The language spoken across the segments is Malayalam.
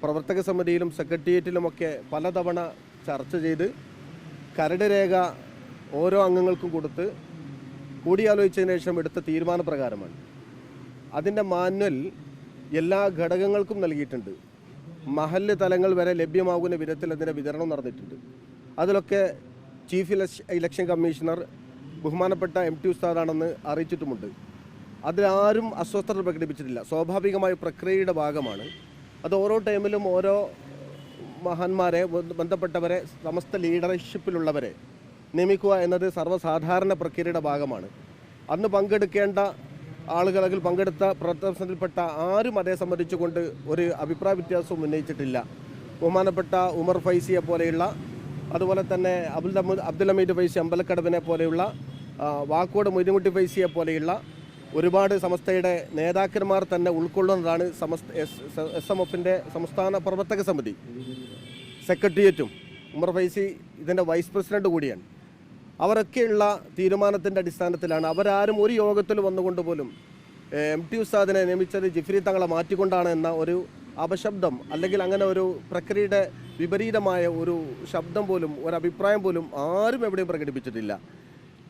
പ്രവർത്തക സമിതിയിലും സെക്രട്ടേറിയറ്റിലുമൊക്കെ പലതവണ ചർച്ച ചെയ്ത് കരട് രേഖ ഓരോ അംഗങ്ങൾക്കും കൊടുത്ത് കൂടിയാലോചിച്ചതിന് ശേഷം എടുത്ത തീരുമാനപ്രകാരമാണ്. അതിൻ്റെ മാനുവൽ എല്ലാ ഘടകങ്ങൾക്കും നൽകിയിട്ടുണ്ട്. മഹല്ല് തലങ്ങൾ വരെ ലഭ്യമാകുന്ന വിധത്തിൽ അതിൻ്റെ വിതരണം നടന്നിട്ടുണ്ട്. അതിലൊക്കെ ചീഫ് ഇലക്ഷൻ കമ്മീഷണർ ബഹുമാനപ്പെട്ട MT ഉസ്താദാണെന്ന് അറിയിച്ചിട്ടുമുണ്ട്. അതിലാരും അസ്വസ്ഥത പ്രകടിപ്പിച്ചിട്ടില്ല. സ്വാഭാവികമായ പ്രക്രിയയുടെ ഭാഗമാണ്. അത് ഓരോ ടൈമിലും ഓരോ മഹാന്മാരെ, ബന്ധപ്പെട്ടവരെ, സമസ്ത ലീഡർഷിപ്പിലുള്ളവരെ നിയമിക്കുക എന്നത് സർവ്വസാധാരണ പ്രക്രിയയുടെ ഭാഗമാണ്. അന്ന് പങ്കെടുക്കേണ്ട ആളുകളിൽ പങ്കെടുത്ത പ്രവർത്തനത്തിൽപ്പെട്ട ആരും അതേ സംബന്ധിച്ചുകൊണ്ട് ഒരു അഭിപ്രായ വ്യത്യാസവും ഉന്നയിച്ചിട്ടില്ല. ബഹുമാനപ്പെട്ട ഉമർ ഫൈസിയെ പോലെയുള്ള, അതുപോലെ തന്നെ അബ്ദുൽ ഹമീദ് ഫൈസി അമ്പലക്കടവിനെ പോലെയുള്ള, വാക്കോട് മൊയ്തീൻകുട്ടി ഫൈസിയെ പോലെയുള്ള ഒരുപാട് സമസ്തയുടെ നേതാക്കന്മാർ തന്നെ ഉൾക്കൊള്ളുന്നതാണ് SMFൻ്റെ സംസ്ഥാന പ്രവർത്തക സമിതി. സെക്രട്ടേറിയറ്റും ഉമർ ഫൈസി ഇതിൻ്റെ വൈസ് പ്രസിഡന്റ് കൂടിയാണ്. അവരൊക്കെയുള്ള തീരുമാനത്തിൻ്റെ അടിസ്ഥാനത്തിലാണ്. അവരാരും ഒരു യോഗത്തിൽ വന്നുകൊണ്ട് പോലും MT ഉസ്താദിനെ നിയമിച്ചത് ജിഫ്രി തങ്ങളെ മാറ്റിക്കൊണ്ടാണ് എന്ന ഒരു അപശബ്ദം, അല്ലെങ്കിൽ അങ്ങനെ ഒരു പ്രക്രിയയുടെ വിപരീതമായ ഒരു ശബ്ദം പോലും, ഒരഭിപ്രായം പോലും ആരും എവിടെയും പ്രകടിപ്പിച്ചിട്ടില്ല.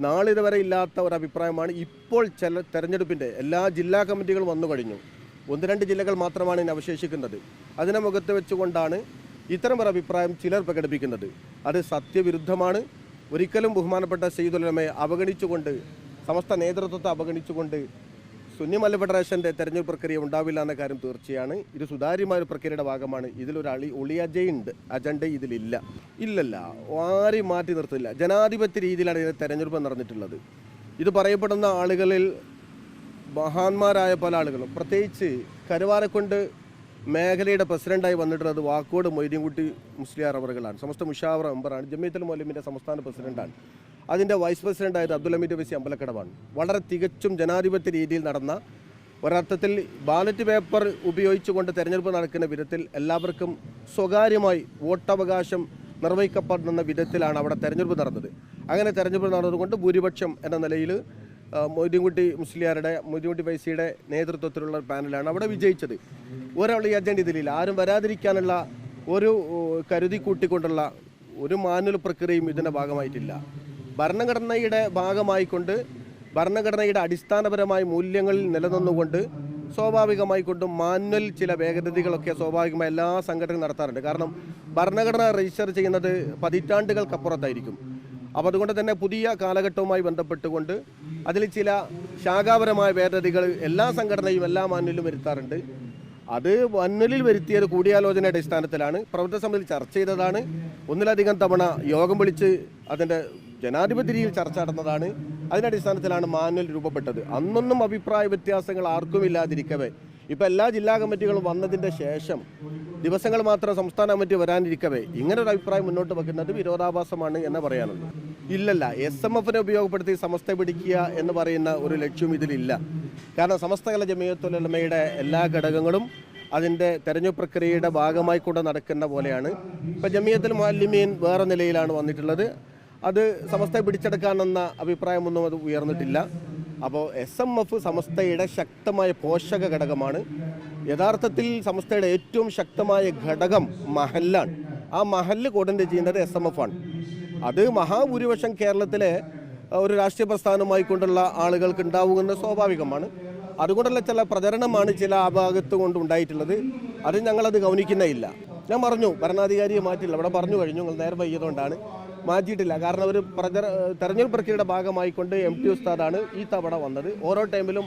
നാളിതുവരെ ഇല്ലാത്ത ഒരഭിപ്രായമാണ്. ഇപ്പോൾ ചില തെരഞ്ഞെടുപ്പിൻ്റെ എല്ലാ ജില്ലാ കമ്മിറ്റികളും വന്നു കഴിഞ്ഞു. 1-2 ജില്ലകൾ മാത്രമാണ് ഇനി അവശേഷിക്കുന്നത്. അതിനെ മുഖത്ത് വെച്ചുകൊണ്ടാണ് ഇത്തരം ഒരു അഭിപ്രായം ചിലർ പ്രകടിപ്പിക്കുന്നത്. അത് സത്യവിരുദ്ധമാണ്. ഒരിക്കലും ബഹുമാനപ്പെട്ട സയ്യിദുൽ ഉലമയെ അവഗണിച്ചുകൊണ്ട്, സമസ്ത നേതൃത്വത്തെ അവഗണിച്ചുകൊണ്ട് സുന്നി മഹല്ല് ഫെഡറേഷൻ്റെ തെരഞ്ഞെടുപ്പ് പ്രക്രിയ ഉണ്ടാവില്ല എന്ന കാര്യം തീർച്ചയാണ്. ഇത് സുതാര്യമായ ഒരു പ്രക്രിയയുടെ ഭാഗമാണ്. ഇതിലൊരു അജണ്ട ഇല്ലല്ല. ആരെയും മാറ്റി നിർത്തില്ല. ജനാധിപത്യ രീതിയിലാണ് ഇതിന് തെരഞ്ഞെടുപ്പ് നടന്നിട്ടുള്ളത്. ഇത് പറയപ്പെടുന്ന ആളുകളിൽ മഹാന്മാരായ പല ആളുകളും, പ്രത്യേകിച്ച് കരുവാരക്കുണ്ട് മേഖലയുടെ പ്രസിഡന്റായി വന്നിട്ടുള്ളത് വാക്കോട് മൊയ്തീൻകുട്ടി മുസ്ലിയാർ അവറുകളാണ്. സമസ്ത മുഷാവറ മെമ്പറാണ്. ജമിയത്തുൽ മുഅല്ലിമീൻ്റെ സംസ്ഥാന പ്രസിഡന്റാണ്. അതിൻ്റെ വൈസ് പ്രസിഡന്റായത് അബ്ദുൽ ഹമീദ് ഫൈസി അമ്പലക്കടവാണ്. വളരെ തികച്ചും ജനാധിപത്യ രീതിയിൽ നടന്ന, ഒരർത്ഥത്തിൽ ബാലറ്റ് പേപ്പർ ഉപയോഗിച്ചുകൊണ്ട് തെരഞ്ഞെടുപ്പ് നടക്കുന്ന വിധത്തിൽ എല്ലാവർക്കും സ്വകാര്യമായി വോട്ടവകാശം നിർവഹിക്കപ്പെടുന്ന വിധത്തിലാണ് അവിടെ തെരഞ്ഞെടുപ്പ് നടന്നത്. അങ്ങനെ തെരഞ്ഞെടുപ്പ് നടന്നതുകൊണ്ട് ഭൂരിപക്ഷം എന്ന നിലയിൽ മൊയ്തീൻകുട്ടി ഫൈസിയുടെ നേതൃത്വത്തിലുള്ള പാനലാണ് അവിടെ വിജയിച്ചത്. ഒരാൾ ഈ അജണ്ട ഇതിലില്ല. ആരും വരാതിരിക്കാനുള്ള ഒരു കരുതി കൂട്ടിക്കൊണ്ടുള്ള ഒരു മാനുവൽ പ്രക്രിയയും ഇതിൻ്റെ ഭാഗമായിട്ടില്ല. ഭരണഘടനയുടെ ഭാഗമായിക്കൊണ്ട്, ഭരണഘടനയുടെ അടിസ്ഥാനപരമായ മൂല്യങ്ങളിൽ നിലനിന്നുകൊണ്ട് സ്വാഭാവികമായിക്കൊണ്ടും മാനുവൽ ചില വേഗതകളൊക്കെ സ്വാഭാവികമായി എല്ലാ സംഘടനയും നടത്താറുണ്ട്. കാരണം ഭരണഘടന രജിസ്റ്റർ ചെയ്യുന്നത് പതിറ്റാണ്ടുകൾക്കപ്പുറത്തായിരിക്കും. അപ്പോൾ അതുകൊണ്ട് തന്നെ പുതിയ കാലഘട്ടവുമായി ബന്ധപ്പെട്ടുകൊണ്ട് അതിൽ ചില ശാഖാപരമായ ഭേദഗതികൾ എല്ലാ സംഘടനയും എല്ലാ മാനുവലിലും വരുത്താറുണ്ട്. അത് മാനുവലിൽ വരുത്തിയത് കൂടിയാലോചനയുടെ അടിസ്ഥാനത്തിലാണ്. പ്രവർത്തക സമിതി ചർച്ച ചെയ്തതാണ്. ഒന്നിലധികം തവണ യോഗം വിളിച്ച് അതിൻ്റെ ജനാധിപത്യ രീതിയിൽ ചർച്ച നടന്നതാണ്. അതിൻ്റെ അടിസ്ഥാനത്തിലാണ് മാനുവൽ രൂപപ്പെട്ടത്. അന്നൊന്നും അഭിപ്രായ വ്യത്യാസങ്ങൾ ആർക്കും ഇല്ലാതിരിക്കവേ, ഇപ്പോൾ എല്ലാ ജില്ലാ കമ്മിറ്റികളും വന്നതിൻ്റെ ശേഷം ദിവസങ്ങൾ മാത്രം സംസ്ഥാന കമ്മിറ്റി വരാനിരിക്കവേ ഇങ്ങനൊരു അഭിപ്രായം മുന്നോട്ട് വെക്കുന്നത് വിരോധാഭാസമാണ് എന്ന് പറയാനുള്ളൂ. ഇല്ലല്ല, SMFനെ ഉപയോഗപ്പെടുത്തി സമസ്ത പിടിക്കുക എന്ന് പറയുന്ന ഒരു ലക്ഷ്യം ഇതിലില്ല. കാരണം സമസ്ത ജമിയത്തുൽ ഉലമയുടെ എല്ലാ ഘടകങ്ങളും അതിൻ്റെ തെരഞ്ഞെടുപ്പ് പ്രക്രിയയുടെ ഭാഗമായി കൊണ്ട് നടക്കുന്ന പോലെയാണ്. ഇപ്പോൾ ജമിയത്തുൽ മുഅല്ലിമീൻ വേറെ നിലയിലാണ് വന്നിട്ടുള്ളത്. അത് സമസ്തയെ പിടിച്ചെടുക്കാനെന്ന അഭിപ്രായമൊന്നും അത് ഉയർന്നിട്ടില്ല. അപ്പോൾ SMF സമസ്തയുടെ ശക്തമായ പോഷക ഘടകമാണ്. യഥാർത്ഥത്തിൽ സമസ്തയുടെ ഏറ്റവും ശക്തമായ ഘടകം മഹല്ലാണ്. ആ മഹല്ല് കോർഡിനേറ്റ് ചെയ്യുന്നത് SMF ആണ്. അത് മഹാഭൂരിപക്ഷം കേരളത്തിലെ ഒരു രാഷ്ട്രീയ പ്രസ്ഥാനമായി കൊണ്ടുള്ള ആളുകൾക്ക് ഉണ്ടാവുന്നത് സ്വാഭാവികമാണ്. അതുകൊണ്ടുള്ള ചില പ്രചരണമാണ് ചില ഭാഗത്ത് കൊണ്ട് ഉണ്ടായിട്ടുള്ളത്. അത് ഞങ്ങളത് ഗൗനിക്കുന്നേയില്ല. ഞാൻ പറഞ്ഞു, ഭരണാധികാരിയെ മാറ്റില്ല. അവിടെ പറഞ്ഞു കഴിഞ്ഞു, നിങ്ങൾ നേരെ വയ്യതുകൊണ്ടാണ് മാറ്റിയിട്ടില്ല. കാരണം ഒരു തെരഞ്ഞെടുപ്പ് പ്രക്രിയയുടെ ഭാഗമായിക്കൊണ്ട് MT ഉസ്താദാണ് ഈ തവണ വന്നത്. ഓരോ ടൈമിലും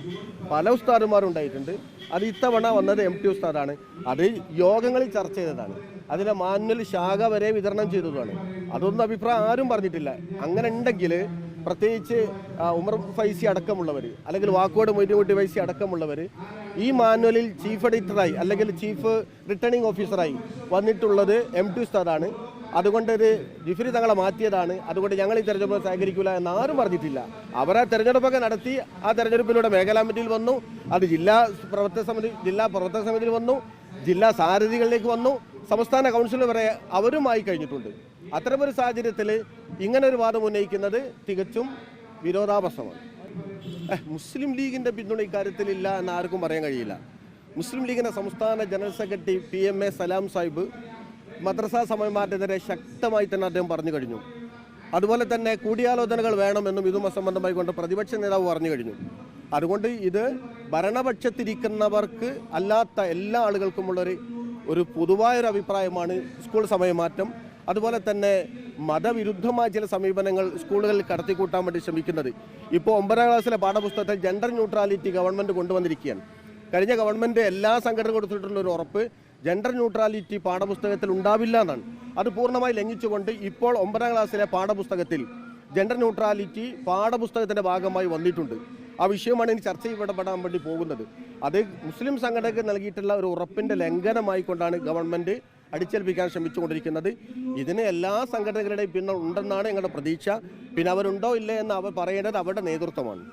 പല ഉസ്താദുമാരുണ്ടായിട്ടുണ്ട്. അത് ഇത്തവണ വന്നത് MT ഉസ്താദാണ്. അത് യോഗങ്ങളിൽ ചർച്ച ചെയ്തതാണ്. അതിൻ്റെ മാനുവൽ ശാഖ വരെ വിതരണം ചെയ്തതാണ്. അതൊന്നും അഭിപ്രായം ആരും പറഞ്ഞിട്ടില്ല. അങ്ങനെ ഉണ്ടെങ്കിൽ പ്രത്യേകിച്ച് ഉമർ ഫൈസി അടക്കമുള്ളവർ, അല്ലെങ്കിൽ വാക്കോട് മൊയ്തീൻകുട്ടി ഫൈസി അടക്കമുള്ളവർ ഈ മാനുവലിൽ ചീഫ് എഡിറ്ററായി അല്ലെങ്കിൽ ചീഫ് റിട്ടേണിംഗ് ഓഫീസറായി വന്നിട്ടുള്ളത് MT ഉസ്താദാണ്. അതുകൊണ്ട് ഇത് ജിഫ്രി തങ്ങളെ മാറ്റിയതാണ്. അതുകൊണ്ട് ഞങ്ങൾ ഈ തെരഞ്ഞെടുപ്പ് സഹകരിക്കില്ല എന്നാരും പറഞ്ഞിട്ടില്ല. അവരാ തെരഞ്ഞെടുപ്പൊക്കെ നടത്തി. ആ തെരഞ്ഞെടുപ്പിലൂടെ മേഖലാ കമ്മിറ്റിയിൽ വന്നു. അത് ജില്ലാ പ്രവർത്തക സമിതിയിൽ വന്നു. ജില്ലാ സാരഥികളിലേക്ക് വന്നു. സംസ്ഥാന കൗൺസിൽ വരെ അവരുമായി കഴിഞ്ഞിട്ടുണ്ട്. അത്തരമൊരു സാഹചര്യത്തിൽ ഇങ്ങനെ ഒരു വാദം ഉന്നയിക്കുന്നത് തികച്ചും വിരോധാഭാസമാണ്. മുസ്ലിം ലീഗിൻ്റെ പിന്തുണ ഇക്കാര്യത്തിലില്ല എന്ന് ആർക്കും പറയാൻ കഴിയില്ല. മുസ്ലിം ലീഗിൻ്റെ സംസ്ഥാന ജനറൽ സെക്രട്ടറി PMA സലാം സാഹിബ് മദ്രസ സമയമാറ്റത്തിനെതിരെ ശക്തമായി തന്നെ അദ്ദേഹം പറഞ്ഞു കഴിഞ്ഞു. അതുപോലെ തന്നെ കൂടിയാലോചനകൾ വേണമെന്നും ഇതുമായി സംബന്ധമായി കൊണ്ട് പ്രതിപക്ഷ നേതാവ് പറഞ്ഞു കഴിഞ്ഞു. അതുകൊണ്ട് ഇത് ഭരണപക്ഷത്തിരിക്കുന്നവർക്ക് അല്ലാത്ത എല്ലാ ആളുകൾക്കുമുള്ളൊരു പൊതുവായൊരു അഭിപ്രായമാണ് സ്കൂൾ സമയമാറ്റം. അതുപോലെ തന്നെ മതവിരുദ്ധമായ ചില സമീപനങ്ങൾ സ്കൂളുകളിൽ കടത്തിക്കൂട്ടാൻ വേണ്ടി ശ്രമിക്കുന്നത്. ഇപ്പോൾ 9ാം ക്ലാസ്സിലെ പാഠപുസ്തകത്തിൽ ജെൻഡർ ന്യൂട്രാലിറ്റി ഗവൺമെൻറ് കൊണ്ടുവന്നിരിക്കുകയാണ്. കഴിഞ്ഞ ഗവൺമെൻറ് എല്ലാ സംഘടനകളും കൊടുത്തിട്ടുള്ള ഒരു ഉറപ്പ് ജെൻഡർ ന്യൂട്രാലിറ്റി പാഠപുസ്തകത്തിൽ ഉണ്ടാവില്ല എന്നാണ്. അത് പൂർണ്ണമായി ലംഘിച്ചുകൊണ്ട് ഇപ്പോൾ 9ാം ക്ലാസ്സിലെ പാഠപുസ്തകത്തിൽ ജെൻഡർ ന്യൂട്രാലിറ്റി പാഠപുസ്തകത്തിൻ്റെ ഭാഗമായി വന്നിട്ടുണ്ട്. ആ വിഷയമാണ് ഇനി ചർച്ച ചെയ്യപ്പെടാൻ വേണ്ടി പോകുന്നത്. അത് മുസ്ലിം സംഘടനയ്ക്ക് നൽകിയിട്ടുള്ള ഒരു ഉറപ്പിൻ്റെ ലംഘനമായി കൊണ്ടാണ് ഗവൺമെൻറ് അടിച്ചേൽപ്പിക്കാൻ ശ്രമിച്ചുകൊണ്ടിരിക്കുന്നത്. ഇതിന് എല്ലാ സംഘടനകളുടെയും പിന്നെ ഉണ്ടെന്നാണ് ഞങ്ങളുടെ പ്രതീക്ഷ. പിന്നെ അവരുണ്ടോ ഇല്ലേ എന്ന് അവർ പറയേണ്ടത് അവരുടെ നേതൃത്വമാണ്.